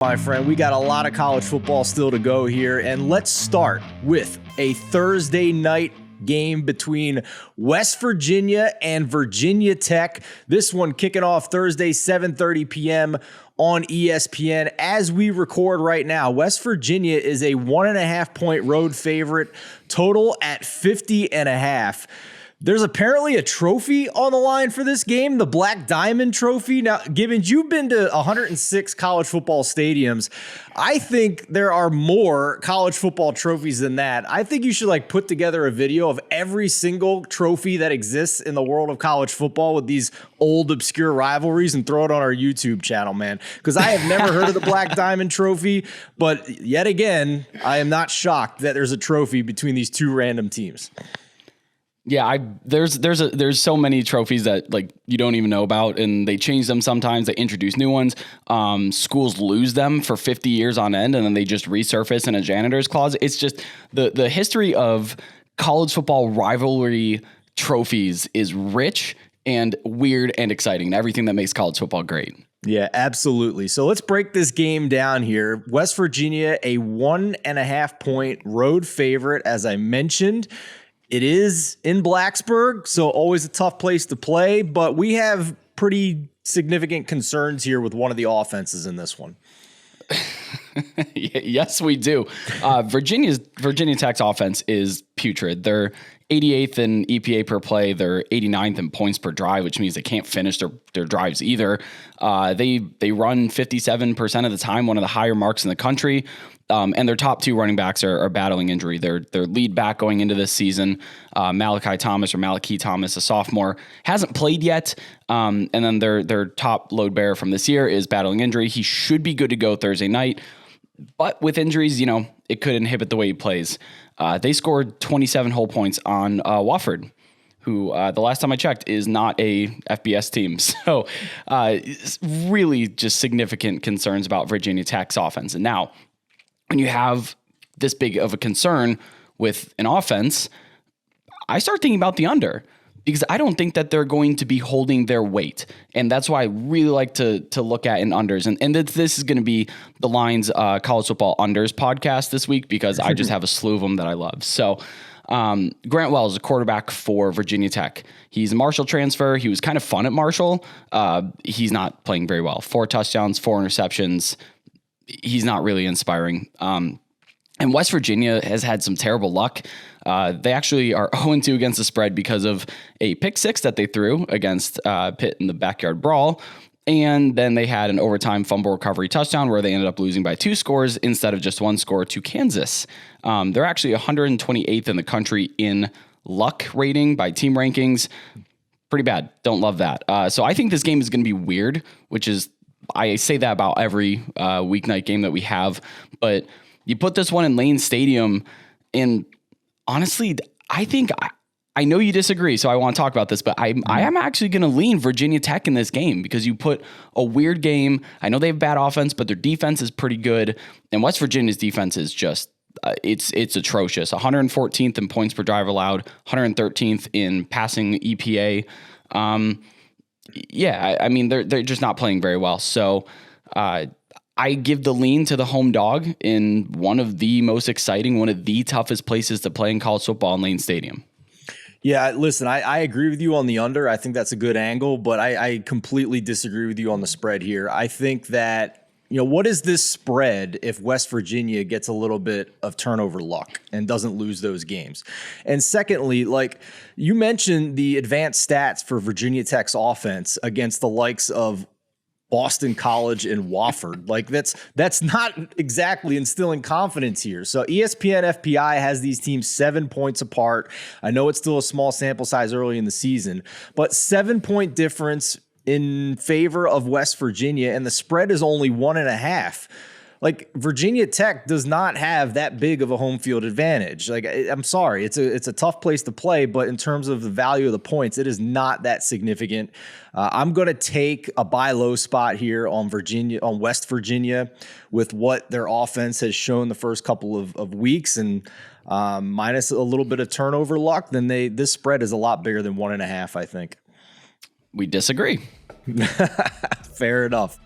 My friend, we got a lot of college football still to go here, and let's start with a Thursday night game between West Virginia and Virginia Tech. This one kicking off Thursday, 7:30 p.m. on ESPN. As we record right now, West Virginia is a 1.5 point road favorite, total at 50.5. There's apparently a trophy on the line for this game, the Black Diamond Trophy. Now, Gibbons, you've been to 106 college football stadiums. I think there are more college football trophies than that. I think you should put together a video of every single trophy that exists in the world of college football with these old obscure rivalries and throw it on our YouTube channel, man. Because I have never heard of the Black Diamond Trophy, but yet again, I am not shocked that there's a trophy between these two random teams. Yeah, there's so many trophies that you don't even know about, and they change them sometimes. They introduce new ones. Schools lose them for 50 years on end, and then they just resurface in a janitor's closet. It's just the history of college football rivalry trophies is rich and weird and exciting, and everything that makes college football great. Yeah, absolutely. So let's break this game down here. West Virginia, a 1.5 point road favorite, as I mentioned. It is in Blacksburg, so always a tough place to play, but we have pretty significant concerns here with one of the offenses in this one. Yes, we do. Virginia Tech's offense is putrid. They're 88th in EPA per play. They're 89th in points per drive, which means they can't finish their drives either. They run 57% of the time, one of the higher marks in the country. And their top two running backs are battling injury. Their lead back going into this season, Malachi Thomas, a sophomore, hasn't played yet. And then their top load bearer from this year is battling injury. He should be good to go Thursday night. But with injuries, it could inhibit the way he plays. They scored 27 whole points on Wofford, who the last time I checked is not a FBS team. So really just significant concerns about Virginia Tech's offense. And now, when you have this big of a concern with an offense, I start thinking about the under, because I don't think that they're going to be holding their weight. And that's why I really like to look at in unders. And this is going to be the Lines College Football Unders podcast this week, because I just have a slew of them that I love. So Grant Wells is a quarterback for Virginia Tech. He's a Marshall transfer. He was kind of fun at Marshall. He's not playing very well. 4 touchdowns, 4 interceptions. He's not really inspiring. And West Virginia has had some terrible luck. They actually are 0-2 against the spread because of a pick six that they threw against Pitt in the backyard brawl. And then they had an overtime fumble recovery touchdown where they ended up losing by 2 scores instead of just 1 score to Kansas. They're actually 128th in the country in luck rating by team rankings. Pretty bad. Don't love that. So I think this game is going to be weird, which is, I say that about every weeknight game that we have, but you put this one in Lane Stadium, and honestly, I think I know you disagree, so I want to talk about this, but I am actually going to lean Virginia Tech in this game, because you put a weird game. I know they have bad offense, but their defense is pretty good, and West Virginia's defense is just it's atrocious. 114th in points per drive allowed, 113th in passing EPA. Yeah, I mean, they're just not playing very well. So I give the lean to the home dog in one of the most exciting, one of the toughest places to play in college football, in Lane Stadium. Yeah, listen, I agree with you on the under. I think that's a good angle, but I completely disagree with you on the spread here. I think that, what is this spread if West Virginia gets a little bit of turnover luck and doesn't lose those games? And secondly, you mentioned the advanced stats for Virginia Tech's offense against the likes of Boston College and Wofford. That's not exactly instilling confidence here. So ESPN FPI has these teams 7 points apart. I know it's still a small sample size early in the season, but 7-point difference in favor of West Virginia, and the spread is only 1.5. Virginia Tech does not have that big of a home field advantage. I'm sorry, it's a tough place to play, but in terms of the value of the points, it is not that significant. I'm going to take a buy low spot here on West Virginia, with what their offense has shown the first couple of weeks, and minus a little bit of turnover luck. Then this spread is a lot bigger than 1.5. I think. We disagree. Fair enough.